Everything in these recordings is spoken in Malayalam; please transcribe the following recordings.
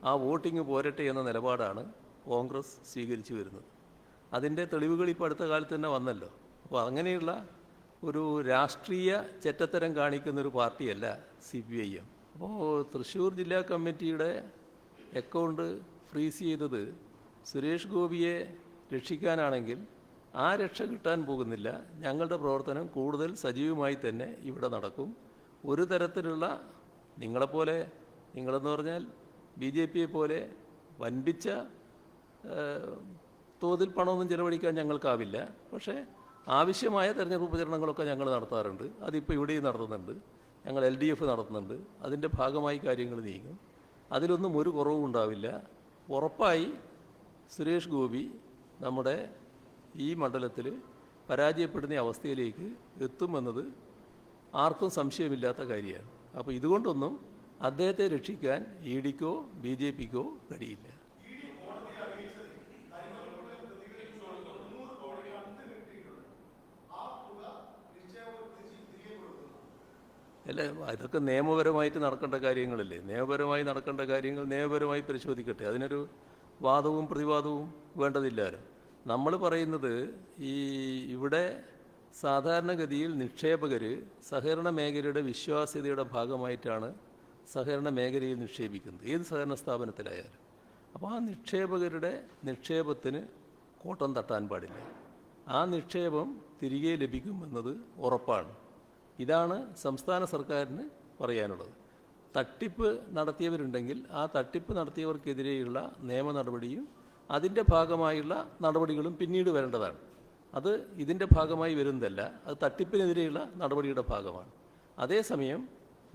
ആ വോട്ടിംഗ് പോരട്ടെ എന്ന നിലപാടാണ് കോൺഗ്രസ് സ്വീകരിച്ചു വരുന്നത്. അതിൻ്റെ തെളിവുകൾ ഇപ്പോൾ അടുത്ത കാലത്ത് തന്നെ വന്നല്ലോ. അപ്പോൾ അങ്ങനെയുള്ള ഒരു രാഷ്ട്രീയ ചെറ്റത്തരം കാണിക്കുന്നൊരു പാർട്ടിയല്ല CPIM. അപ്പോൾ തൃശ്ശൂർ ജില്ലാ കമ്മിറ്റിയുടെ അക്കൗണ്ട് ഫ്രീസ് ചെയ്തത് സുരേഷ് ഗോപിയെ രക്ഷിക്കാനാണെങ്കിൽ ആ രക്ഷ കിട്ടാൻ പോകുന്നില്ല. ഞങ്ങളുടെ പ്രവർത്തനം കൂടുതൽ സജീവമായി തന്നെ ഇവിടെ നടക്കും. ഒരു തരത്തിലുള്ള നിങ്ങളെന്ന് പറഞ്ഞാൽ BJP പോലെ വൻപിച്ച തോതിൽ പണമൊന്നും ചിലവഴിക്കാൻ ഞങ്ങൾക്കാവില്ല. പക്ഷേ ആവശ്യമായ തെരഞ്ഞെടുപ്പ് പ്രചരണങ്ങളൊക്കെ ഞങ്ങൾ നടത്താറുണ്ട്. അതിപ്പോൾ ഇവിടെയും നടത്തുന്നുണ്ട്. ഞങ്ങൾ LDF നടത്തുന്നുണ്ട്. അതിൻ്റെ ഭാഗമായി കാര്യങ്ങൾ നീങ്ങും. അതിലൊന്നും ഒരു കുറവും ഉണ്ടാവില്ല. ഉറപ്പായി സുരേഷ് ഗോപി നമ്മുടെ ഈ മണ്ഡലത്തിൽ പരാജയപ്പെടുന്ന അവസ്ഥയിലേക്ക് എത്തുമെന്നത് ആർക്കും സംശയമില്ലാത്ത കാര്യമാണ്. അപ്പോൾ ഇതുകൊണ്ടൊന്നും അദ്ദേഹത്തെ രക്ഷിക്കാൻ EDക്കോ BJPക്കോ കഴിയില്ല. അല്ല, ഇതൊക്കെ നിയമപരമായിട്ട് നടക്കേണ്ട കാര്യങ്ങളല്ലേ. നിയമപരമായി നടക്കേണ്ട കാര്യങ്ങൾ നിയമപരമായി പരിശോധിക്കട്ടെ. അതിനൊരു വാദവും പ്രതിവാദവും വേണ്ടതില്ലല്ലോ. നമ്മൾ പറയുന്നത് ഇവിടെ സാധാരണഗതിയിൽ നിക്ഷേപകർ സഹകരണ മേഖലയുടെ വിശ്വാസ്യതയുടെ ഭാഗമായിട്ടാണ് സഹകരണ മേഖലയിൽ നിക്ഷേപിക്കുന്നത്, ഏത് സഹകരണ സ്ഥാപനത്തിലായാലും. അപ്പോൾ ആ നിക്ഷേപകരുടെ നിക്ഷേപത്തിന് കോട്ടം തട്ടാൻ പാടില്ല. ആ നിക്ഷേപം തിരികെ ലഭിക്കുമെന്നത് ഉറപ്പാണ്. ഇതാണ് സംസ്ഥാന സർക്കാരിന് പറയാനുള്ളത്. തട്ടിപ്പ് നടത്തിയവരുണ്ടെങ്കിൽ ആ തട്ടിപ്പ് നടത്തിയവർക്കെതിരെയുള്ള നിയമ നടപടിയും അതിൻ്റെ ഭാഗമായുള്ള നടപടികളും പിന്നീട് വരേണ്ടതാണ്. അത് ഇതിൻ്റെ ഭാഗമായി വരുന്നതല്ല, അത് തട്ടിപ്പിനെതിരെയുള്ള നടപടിയുടെ ഭാഗമാണ്. അതേസമയം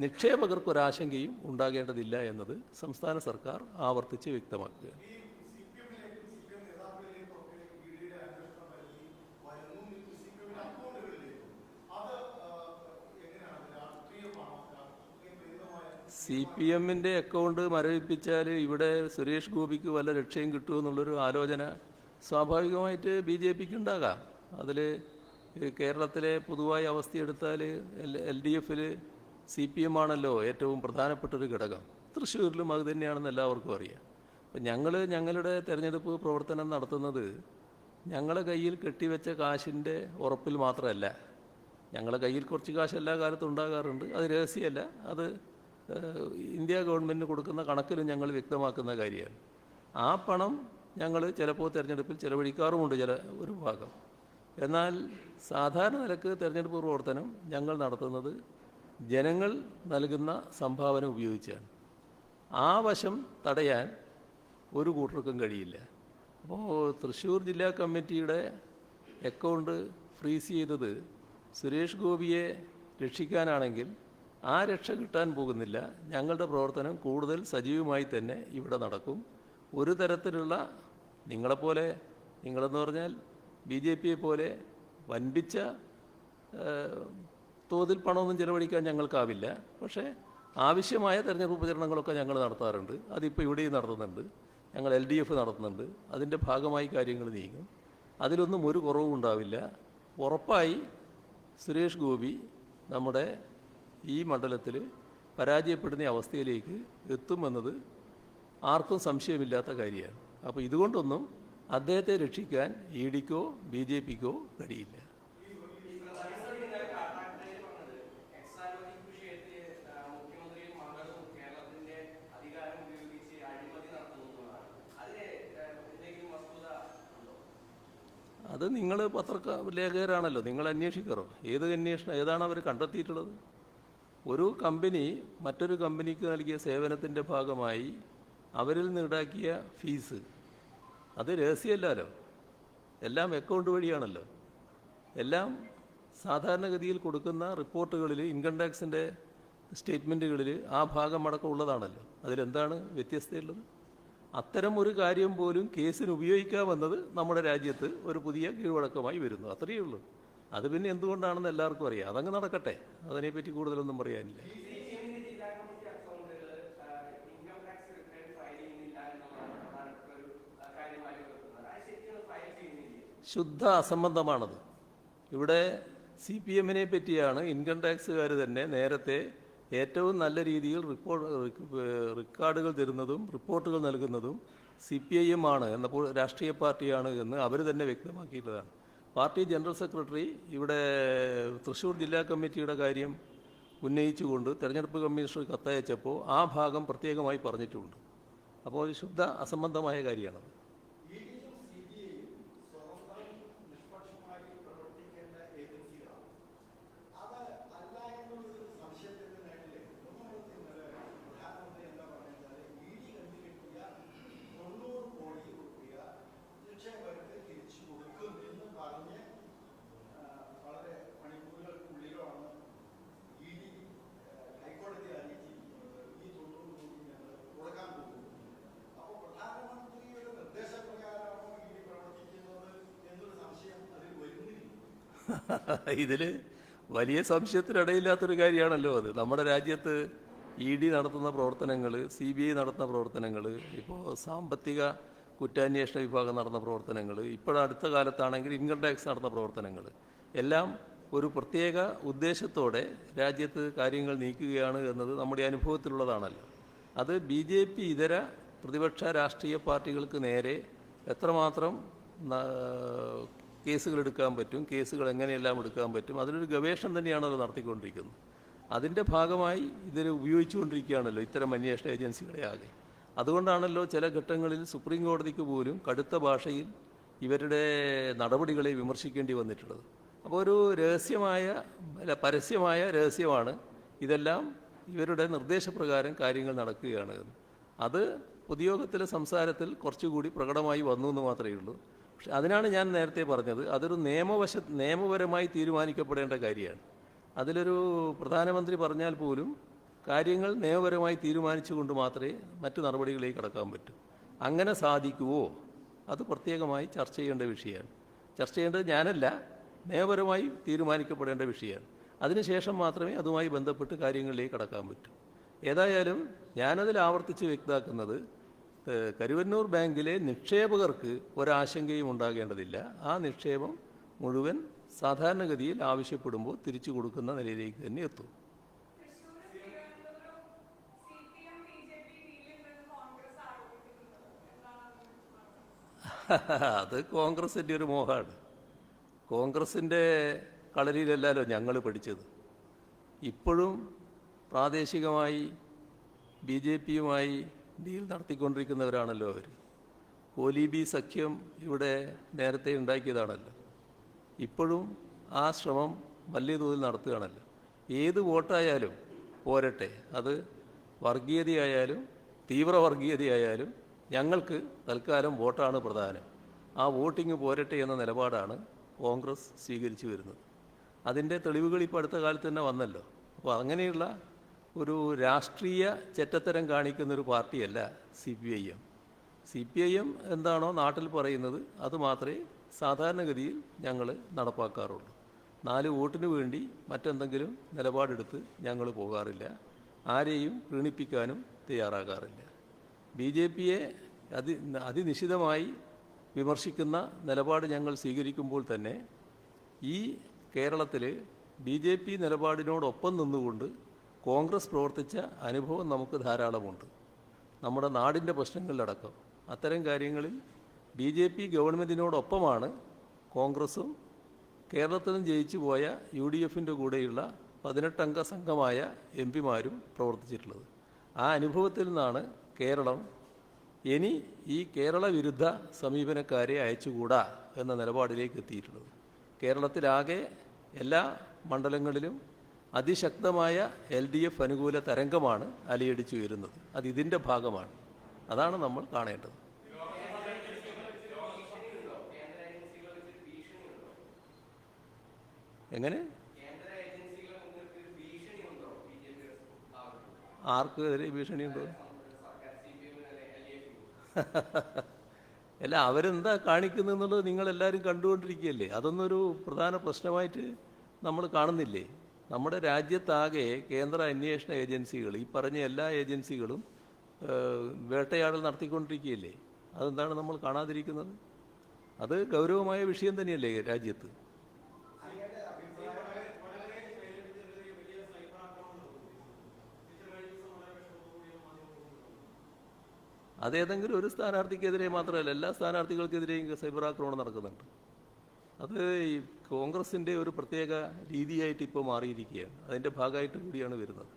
നിക്ഷേപകർക്കൊരാശങ്കയും ഉണ്ടാകേണ്ടതില്ല എന്നത് സംസ്ഥാന സർക്കാർ ആവർത്തിച്ച് വ്യക്തമാക്കുകയാണ്. CPMൻ്റെ അക്കൗണ്ട് മരവിപ്പിച്ചാൽ ഇവിടെ സുരേഷ് ഗോപിക്ക് വല്ല രക്ഷയും കിട്ടുമെന്നുള്ളൊരു ആലോചന സ്വാഭാവികമായിട്ട് BJPക്ക് ഉണ്ടാകാം. അതിൽ കേരളത്തിലെ പൊതുവായ അവസ്ഥയെടുത്താൽ LDFൽ CPM ആണല്ലോ ഏറ്റവും പ്രധാനപ്പെട്ടൊരു ഘടകം. തൃശ്ശൂരിലും അത് തന്നെയാണെന്ന് എല്ലാവർക്കും അറിയാം. അപ്പം ഞങ്ങളുടെ തെരഞ്ഞെടുപ്പ് പ്രവർത്തനം നടത്തുന്നത് ഞങ്ങളുടെ കയ്യിൽ കെട്ടിവെച്ച കാശിൻ്റെ ഉറപ്പിൽ മാത്രമല്ല. ഞങ്ങളുടെ കയ്യിൽ കുറച്ച് കാശ് എല്ലാ കാലത്തും ഉണ്ടാകാറുണ്ട്. അത് രഹസ്യമല്ല. അത് ഇന്ത്യ ഗവൺമെൻറ്റിന് കൊടുക്കുന്ന കണക്കിലും ഞങ്ങൾ വ്യക്തമാക്കുന്ന കാര്യമാണ്. ആ പണം ഞങ്ങൾ ചിലപ്പോൾ തിരഞ്ഞെടുപ്പിൽ ചിലവഴിക്കാറുമുണ്ട് ഒരു ഭാഗം. എന്നാൽ സാധാരണ നിലക്ക് തിരഞ്ഞെടുപ്പ് പ്രവർത്തനം ഞങ്ങൾ നടത്തുന്നത് ജനങ്ങൾ നൽകുന്ന സംഭാവന ഉപയോഗിച്ചാണ്. ആ വശം തടയാൻ ഒരു കൂട്ടർക്കും കഴിയില്ല. അപ്പോൾ തൃശ്ശൂർ ജില്ലാ കമ്മിറ്റിയുടെ അക്കൗണ്ട് ഫ്രീസ് ചെയ്തത് സുരേഷ് ഗോപിയെ രക്ഷിക്കാനാണെങ്കിൽ ആ രക്ഷ കിട്ടാൻ പോകുന്നില്ല. ഞങ്ങളുടെ പ്രവർത്തനം കൂടുതൽ സജീവമായി തന്നെ ഇവിടെ നടക്കും. ഒരു തരത്തിലുള്ള നിങ്ങളെന്ന് പറഞ്ഞാൽ BJP പോലെ വൻപിച്ച തോതിൽ പണമൊന്നും ചിലവഴിക്കാൻ ഞങ്ങൾക്കാവില്ല. പക്ഷേ ആവശ്യമായ തെരഞ്ഞെടുപ്പ് പ്രചരണങ്ങളൊക്കെ ഞങ്ങൾ നടത്താറുണ്ട്. അതിപ്പോൾ ഇവിടെയും നടത്തുന്നുണ്ട്. ഞങ്ങൾ LDF നടത്തുന്നുണ്ട്. അതിൻ്റെ ഭാഗമായി കാര്യങ്ങൾ നീങ്ങും. അതിലൊന്നും ഒരു കുറവും ഉണ്ടാവില്ല. ഉറപ്പായി സുരേഷ് ഗോപി നമ്മുടെ ഈ മണ്ഡലത്തിൽ പരാജയപ്പെടുന്ന അവസ്ഥയിലേക്ക് എത്തുമെന്നത് ആർക്കും സംശയമില്ലാത്ത കാര്യമാണ്. അപ്പോൾ ഇതുകൊണ്ടൊന്നും അദ്ദേഹത്തെ രക്ഷിക്കാൻ EDക്കോ BJPക്കോ കഴിയില്ല. അത് നിങ്ങൾ ലേഖകരാണല്ലോ, നിങ്ങൾ അന്വേഷിക്കാറോ? ഏതാണ് അവർ കണ്ടെത്തിയിട്ടുള്ളത്? ഒരു കമ്പനി മറ്റൊരു കമ്പനിക്ക് നൽകിയ സേവനത്തിൻ്റെ ഭാഗമായി അവരിൽ നിന്നുണ്ടാക്കിയ ഫീസ് അത് രഹസ്യമല്ലല്ലോ. എല്ലാം അക്കൗണ്ട് വഴിയാണല്ലോ. എല്ലാം സാധാരണഗതിയിൽ കൊടുക്കുന്ന റിപ്പോർട്ടുകളിൽ, ഇൻകം ടാക്സിൻ്റെ സ്റ്റേറ്റ്മെൻറ്റുകളിൽ ആ ഭാഗം അടക്കം ഉള്ളതാണല്ലോ. അതിലെന്താണ് വ്യത്യസ്തയുള്ളത്? അത്തരം ഒരു കാര്യം പോലും കേസിന് ഉപയോഗിക്കാമെന്നത് നമ്മുടെ രാജ്യത്ത് ഒരു പുതിയ കീഴ്വഴക്കമായി വരുന്നു. അത്രയേ ഉള്ളൂ. അത് പിന്നെ എന്തുകൊണ്ടാണെന്ന് എല്ലാവർക്കും അറിയാം. അതങ്ങ് നടക്കട്ടെ. അതിനെപ്പറ്റി കൂടുതലൊന്നും പറയാനില്ല. ശുദ്ധ അസംബന്ധമാണത്. ഇവിടെ CPMനെ പറ്റിയാണ് ഇൻകം ടാക്സുകാർ തന്നെ നേരത്തെ ഏറ്റവും നല്ല രീതിയിൽ റെക്കോർഡുകൾ തരുന്നതും റിപ്പോർട്ടുകൾ നൽകുന്നതും CPIM ആണ് എന്ന രാഷ്ട്രീയ പാർട്ടിയാണ് എന്ന് അവർ തന്നെ വ്യക്തമാക്കിയിട്ടുള്ളതാണ്. പാർട്ടി ജനറൽ സെക്രട്ടറി ഇവിടെ തൃശ്ശൂർ ജില്ലാ കമ്മിറ്റിയുടെ കാര്യം ഉന്നയിച്ചുകൊണ്ട് തെരഞ്ഞെടുപ്പ് കമ്മീഷണർ കത്തയച്ചപ്പോൾ ആ ഭാഗം പ്രത്യേകമായി പറഞ്ഞിട്ടുമുണ്ട്. അപ്പോൾ ഒരു ശുദ്ധ അസംബന്ധമായ കാര്യമാണത്. ഇതിൽ വലിയ സംശയത്തിനിടയില്ലാത്തൊരു കാര്യമാണല്ലോ അത്. നമ്മുടെ രാജ്യത്ത് ED നടത്തുന്ന പ്രവർത്തനങ്ങൾ, CBI നടത്തുന്ന പ്രവർത്തനങ്ങൾ, ഇപ്പോൾ സാമ്പത്തിക കുറ്റാന്വേഷണ വിഭാഗം നടന്ന പ്രവർത്തനങ്ങൾ, ഇപ്പോഴടുത്ത കാലത്താണെങ്കിൽ ഇൻകം ടാക്സ് നടന്ന പ്രവർത്തനങ്ങൾ എല്ലാം ഒരു പ്രത്യേക ഉദ്ദേശത്തോടെ രാജ്യത്ത് കാര്യങ്ങൾ നീക്കുകയാണ് എന്നത് നമ്മുടെ അനുഭവത്തിലുള്ളതാണല്ലോ. അത് BJP ഇതര പ്രതിപക്ഷ രാഷ്ട്രീയ പാർട്ടികൾക്ക് നേരെ എത്രമാത്രം കേസുകൾ എടുക്കാൻ പറ്റും, കേസുകൾ എങ്ങനെയെല്ലാം എടുക്കാൻ പറ്റും, അതിനൊരു ഗവേഷണം തന്നെയാണ് അത് നടത്തിക്കൊണ്ടിരിക്കുന്നത്. അതിൻ്റെ ഭാഗമായി ഇതിൽ ഉപയോഗിച്ചുകൊണ്ടിരിക്കുകയാണല്ലോ ഇത്തരം അന്വേഷണ ഏജൻസികളെ ആകെ. അതുകൊണ്ടാണല്ലോ ചില ഘട്ടങ്ങളിൽ സുപ്രീം കോടതിക്ക് പോലും കടുത്ത ഭാഷയിൽ ഇവരുടെ നടപടികളെ വിമർശിക്കേണ്ടി വന്നിട്ടുള്ളത്. അപ്പോൾ ഒരു പരസ്യമായ രഹസ്യമാണ് ഇതെല്ലാം ഇവരുടെ നിർദ്ദേശപ്രകാരം കാര്യങ്ങൾ നടക്കുകയാണ്. അത് പൊതുയോഗത്തിലെ സംസാരത്തിൽ കുറച്ചുകൂടി പ്രകടമായി വന്നു എന്ന് മാത്രമേ ഉള്ളൂ. പക്ഷെ അതിനാണ് ഞാൻ നേരത്തെ പറഞ്ഞത്, അതൊരു നിയമപരമായി തീരുമാനിക്കപ്പെടേണ്ട കാര്യമാണ്. അതിലൊരു പ്രധാനമന്ത്രി പറഞ്ഞാൽ പോലും കാര്യങ്ങൾ നിയമപരമായി തീരുമാനിച്ചുകൊണ്ട് മാത്രമേ മറ്റു നടപടികളിലേക്ക് കടക്കാൻ പറ്റൂ. അങ്ങനെ സാധിക്കുമോ, അത് പ്രത്യേകമായി ചർച്ച ചെയ്യേണ്ട വിഷയമാണ്. ചർച്ച ചെയ്യേണ്ടത് ഞാനല്ല, നിയമപരമായി തീരുമാനിക്കപ്പെടേണ്ട വിഷയമാണ്. അതിനുശേഷം മാത്രമേ അതുമായി ബന്ധപ്പെട്ട് കാര്യങ്ങളിലേക്ക് കടക്കാൻ പറ്റൂ. ഏതായാലും ഞാനതിൽ ആവർത്തിച്ച് വ്യക്തമാക്കുന്നത്, കരുവന്നൂർ ബാങ്കിലെ നിക്ഷേപകർക്ക് ഒരാശങ്കയും ഉണ്ടാകേണ്ടതില്ല. ആ നിക്ഷേപം മുഴുവൻ സാധാരണഗതിയിൽ ആവശ്യപ്പെടുമ്പോൾ തിരിച്ചു കൊടുക്കുന്ന നിലയിലേക്ക് തന്നെ എത്തും. അത് കോൺഗ്രസിൻ്റെ ഒരു മോഹമാണ്. കോൺഗ്രസിൻ്റെ കളരിയിലല്ലല്ലോ ഞങ്ങൾ പഠിച്ചത്. ഇപ്പോഴും പ്രാദേശികമായി BJPയുമായി ഡീൽ നടത്തിക്കൊണ്ടിരിക്കുന്നവരാണല്ലോ അവർ. കോലീബി സഖ്യം ഇവിടെ നേരത്തെ ഉണ്ടാക്കിയതാണല്ലോ. ഇപ്പോഴും ആ ശ്രമം വലിയ തോതിൽ നടത്തുകയാണല്ലോ. ഏത് വോട്ടായാലും പോരട്ടെ, അത് വർഗീയതയായാലും തീവ്രവർഗീയതയായാലും ഞങ്ങൾക്ക് തൽക്കാലം വോട്ടാണ് പ്രധാനം. ആ വോട്ടിങ് പോരട്ടെ എന്ന നിലപാടാണ് കോൺഗ്രസ് സ്വീകരിച്ചു വരുന്നത്. അതിൻ്റെ തെളിവുകൾ ഇപ്പോൾ അടുത്ത കാലത്ത് തന്നെ വന്നല്ലോ. അപ്പോൾ അങ്ങനെയുള്ള ഒരു രാഷ്ട്രീയ ചെറ്റത്തരം കാണിക്കുന്നൊരു പാർട്ടിയല്ല CPIM. CPIM എന്താണോ നാട്ടിൽ പറയുന്നത് അത് മാത്രമേ സാധാരണഗതിയിൽ ഞങ്ങൾ നടപ്പാക്കാറുള്ളൂ. 4 വോട്ടിന് വേണ്ടി മറ്റെന്തെങ്കിലും നിലപാടെടുത്ത് ഞങ്ങൾ പോകാറില്ല. ആരെയും പ്രീണിപ്പിക്കാനും തയ്യാറാകാറില്ല. BJPയെ അതിനിശിതമായി വിമർശിക്കുന്ന നിലപാട് ഞങ്ങൾ സ്വീകരിക്കുമ്പോൾ തന്നെ ഈ കേരളത്തിൽ BJP നിലപാടിനോടൊപ്പം നിന്നുകൊണ്ട് കോൺഗ്രസ് പ്രവർത്തിച്ച അനുഭവം നമുക്ക് ധാരാളമുണ്ട്. നമ്മുടെ നാടിൻ്റെ പ്രശ്നങ്ങളിലടക്കം അത്തരം കാര്യങ്ങളിൽ BJP ഗവൺമെൻറ്റിനോടൊപ്പമാണ് കോൺഗ്രസും കേരളത്തിലും ജയിച്ചു പോയ UDFൻ്റെ കൂടെയുള്ള 18-അംഗ സംഘമായ MP-മാരും പ്രവർത്തിച്ചിട്ടുള്ളത്. ആ അനുഭവത്തിൽ നിന്നാണ് കേരളം ഇനി ഈ കേരള വിരുദ്ധ സമീപനക്കാരെ അയച്ചുകൂടാ എന്ന നിലപാടിലേക്ക് എത്തിയിട്ടുള്ളത്. കേരളത്തിലാകെ എല്ലാ മണ്ഡലങ്ങളിലും അതിശക്തമായ LDF അനുകൂല തരംഗമാണ് അലയടിച്ചു വരുന്നത്. അത് ഇതിൻ്റെ ഭാഗമാണ്. അതാണ് നമ്മൾ കാണേണ്ടത്. എങ്ങനെ? ആർക്കെതിരെ ഭീഷണിയുണ്ടോ? അല്ല, അവരെന്താ കാണിക്കുന്നുള്ളത് നിങ്ങളെല്ലാവരും കണ്ടുകൊണ്ടിരിക്കുകയല്ലേ. അതൊന്നൊരു പ്രധാന പ്രശ്നമായിട്ട് നമ്മൾ കാണുന്നില്ലേ? നമ്മുടെ രാജ്യത്താകെ കേന്ദ്ര അന്വേഷണ ഏജൻസികൾ, ഈ പറഞ്ഞ എല്ലാ ഏജൻസികളും വേട്ടയാടൽ നടത്തിക്കൊണ്ടിരിക്കുകയല്ലേ. അതെന്താണ് നമ്മൾ കാണാതിരിക്കുന്നത്? അത് ഗൗരവമായ വിഷയം തന്നെയല്ലേ രാജ്യത്ത്. അതേതെങ്കിലും ഒരു സ്ഥാനാർത്ഥിക്കെതിരെ മാത്രമല്ല, എല്ലാ സ്ഥാനാർത്ഥികൾക്കെതിരെയും സൈബർ ആക്രമണം നടക്കുന്നുണ്ട്. അത് ഈ കോൺഗ്രസിൻ്റെ ഒരു പ്രത്യേക രീതിയായിട്ട് ഇപ്പോൾ മാറിയിരിക്കുകയാണ്. അതിൻ്റെ ഭാഗമായിട്ട് കൂടിയാണ് വരുന്നത്.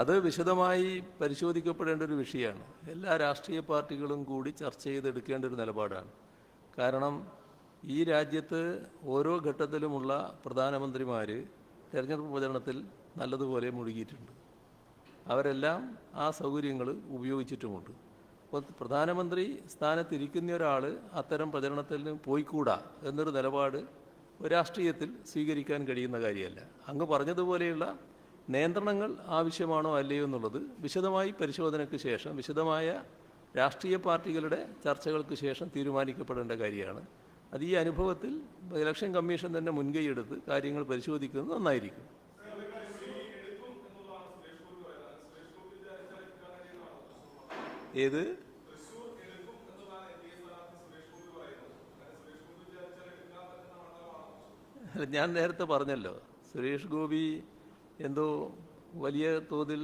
അത് വിശദമായി പരിശോധിക്കപ്പെടേണ്ട ഒരു വിഷയമാണ്. എല്ലാ രാഷ്ട്രീയ പാർട്ടികളും കൂടി ചർച്ച ചെയ്തെടുക്കേണ്ട ഒരു നിലപാടാണ്. കാരണം ഈ രാജ്യത്ത് ഓരോ ഘട്ടത്തിലുമുള്ള പ്രധാനമന്ത്രിമാർ തെരഞ്ഞെടുപ്പ് പ്രചരണത്തിൽ നല്ലതുപോലെ മുഴുകിയിട്ടുണ്ട്. അവരെല്ലാം ആ സൗകര്യങ്ങൾ ഉപയോഗിച്ചിട്ടുമുണ്ട്. അപ്പോൾ പ്രധാനമന്ത്രി സ്ഥാനത്തിരിക്കുന്ന ഒരാൾ അത്തരം പ്രചരണത്തിൽ പോയിക്കൂടാ എന്നൊരു നിലപാട് രാഷ്ട്രീയത്തിൽ സ്വീകരിക്കാൻ കഴിയുന്ന കാര്യമല്ല. അങ്ങ് പറഞ്ഞതുപോലെയുള്ള നിയന്ത്രണങ്ങൾ ആവശ്യമാണോ അല്ലയോ എന്നുള്ളത് വിശദമായി പരിശോധനയ്ക്ക് ശേഷം, വിശദമായ രാഷ്ട്രീയ പാർട്ടികളുടെ ചർച്ചകൾക്ക് ശേഷം തീരുമാനിക്കപ്പെടേണ്ട കാര്യമാണ്. അത് ഈ അനുഭവത്തിൽ ഇലക്ഷൻ കമ്മീഷൻ തന്നെ മുൻകൈയെടുത്ത് കാര്യങ്ങൾ പരിശോധിക്കുന്നത് നന്നായിരിക്കും. ഏത് ഞാൻ നേരത്തെ പറഞ്ഞല്ലോ, സുരേഷ് ഗോപി എന്തോ വലിയ തോതിൽ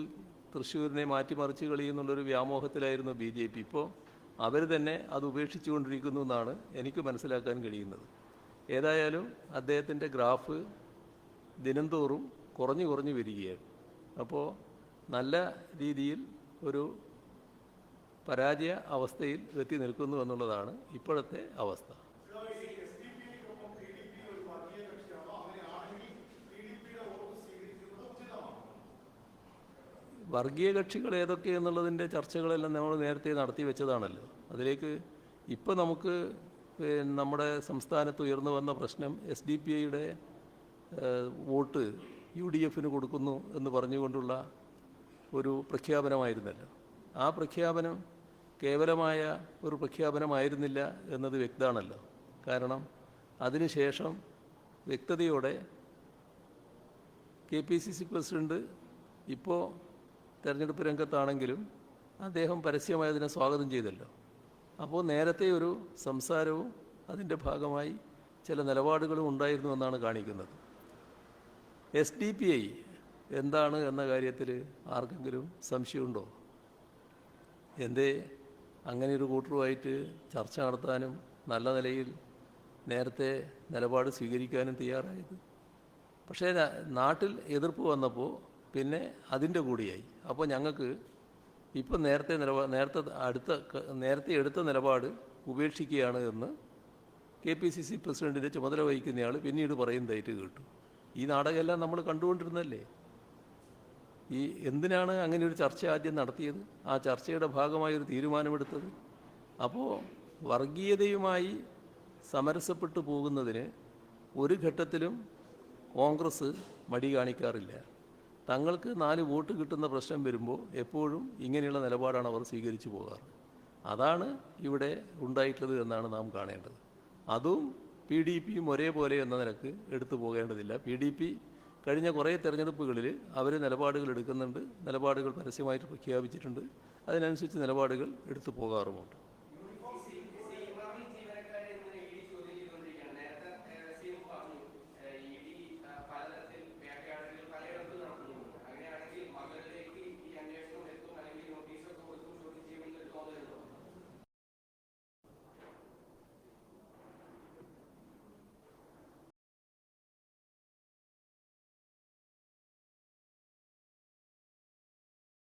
തൃശ്ശൂരിനെ മാറ്റിമറിച്ച് കളിയുന്നുള്ളൊരു വ്യാമോഹത്തിലായിരുന്നു BJP. ഇപ്പോൾ അവർ തന്നെ അത് ഉപേക്ഷിച്ചുകൊണ്ടിരിക്കുന്നു എന്നാണ് എനിക്ക് മനസ്സിലാക്കാൻ കഴിയുന്നത്. ഏതായാലും അദ്ദേഹത്തിൻ്റെ ഗ്രാഫ് ദിനംതോറും കുറഞ്ഞു വരികയാണ്. അപ്പോൾ നല്ല രീതിയിൽ ഒരു പരാജയ അവസ്ഥയിൽ എത്തി നിൽക്കുന്നു എന്നുള്ളതാണ് ഇപ്പോഴത്തെ അവസ്ഥ. വർഗീയ കക്ഷികൾ ഏതൊക്കെ എന്നുള്ളതിൻ്റെ ചർച്ചകളെല്ലാം നമ്മൾ നേരത്തെ നടത്തി വെച്ചതാണല്ലോ. അതിലേക്ക് ഇപ്പോൾ നമുക്ക് നമ്മുടെ സംസ്ഥാനത്ത് ഉയർന്നു വന്ന പ്രശ്നം SDPIയുടെ വോട്ട് UDF കൊടുക്കുന്നു എന്ന് പറഞ്ഞുകൊണ്ടുള്ള ഒരു പ്രഖ്യാപനമായിരുന്നല്ലോ. ആ പ്രഖ്യാപനം കേവലമായ ഒരു പ്രഖ്യാപനമായിരുന്നില്ല എന്നത് വ്യക്തമാണല്ലോ. കാരണം അതിനുശേഷം വ്യക്തതയോടെ KPCC പ്രസിഡന്റ് ഇപ്പോൾ തെരഞ്ഞെടുപ്പ് രംഗത്താണെങ്കിലും അദ്ദേഹം പരസ്യമായി അതിനെ സ്വാഗതം ചെയ്തല്ലോ. അപ്പോൾ നേരത്തെ ഒരു സംസാരവും അതിൻ്റെ ഭാഗമായി ചില നിലപാടുകളും ഉണ്ടായിരുന്നു എന്നാണ് കാണിക്കുന്നത്. SDPI എന്താണ് എന്ന കാര്യത്തിൽ ആർക്കെങ്കിലും സംശയമുണ്ടോ? എന്തേ അങ്ങനെ ഒരു കൂട്ടറുമായിട്ട് ചർച്ച നടത്താനും നല്ല നിലയിൽ നേരത്തെ നിലപാട് സ്വീകരിക്കാനും തയ്യാറായത്? പക്ഷേ നാട്ടിൽ എതിർപ്പ് വന്നപ്പോൾ പിന്നെ അതിൻ്റെ കൂടിയായി. അപ്പോൾ ഞങ്ങൾക്ക് ഇപ്പം നേരത്തെ എടുത്ത നിലപാട് ഉപേക്ഷിക്കുകയാണ് എന്ന് KPCC പ്രസിഡന്റിൻ്റെ ചുമതല വഹിക്കുന്നയാൾ പിന്നീട് പറയുന്നതായിട്ട് കേട്ടു. ഈ നാടകമെല്ലാം നമ്മൾ കണ്ടുകൊണ്ടിരുന്നല്ലേ. എന്തിനാണ് അങ്ങനെ ഒരു ചർച്ച ആദ്യം നടത്തിയത്? ആ ചർച്ചയുടെ ഭാഗമായി ഒരു തീരുമാനമെടുത്തത്? അപ്പോൾ വർഗീയതയുമായി സമരസപ്പെട്ടു പോകുന്നതിന് ഒരു ഘട്ടത്തിലും കോൺഗ്രസ് മടി കാണിക്കാറില്ല. തങ്ങൾക്ക് 4 വോട്ട് കിട്ടുന്ന പ്രശ്നം വരുമ്പോൾ എപ്പോഴും ഇങ്ങനെയുള്ള നിലപാടാണ് അവർ സ്വീകരിച്ചു പോകാറ്. അതാണ് ഇവിടെ ഉണ്ടായിട്ടുള്ളത് എന്നാണ് നാം കാണേണ്ടത്. അതും PDPയും ഒരേപോലെ എന്ന നിലക്ക് എടുത്തു പോകേണ്ടതില്ല. PDP കഴിഞ്ഞ കുറേ തെരഞ്ഞെടുപ്പുകളിൽ അവർ നിലപാടുകൾ എടുക്കുന്നുണ്ട്, നിലപാടുകൾ പരസ്യമായിട്ട് പ്രഖ്യാപിച്ചിട്ടുണ്ട്, അതിനനുസരിച്ച് നിലപാടുകൾ എടുത്തു പോകാറുമുണ്ട്.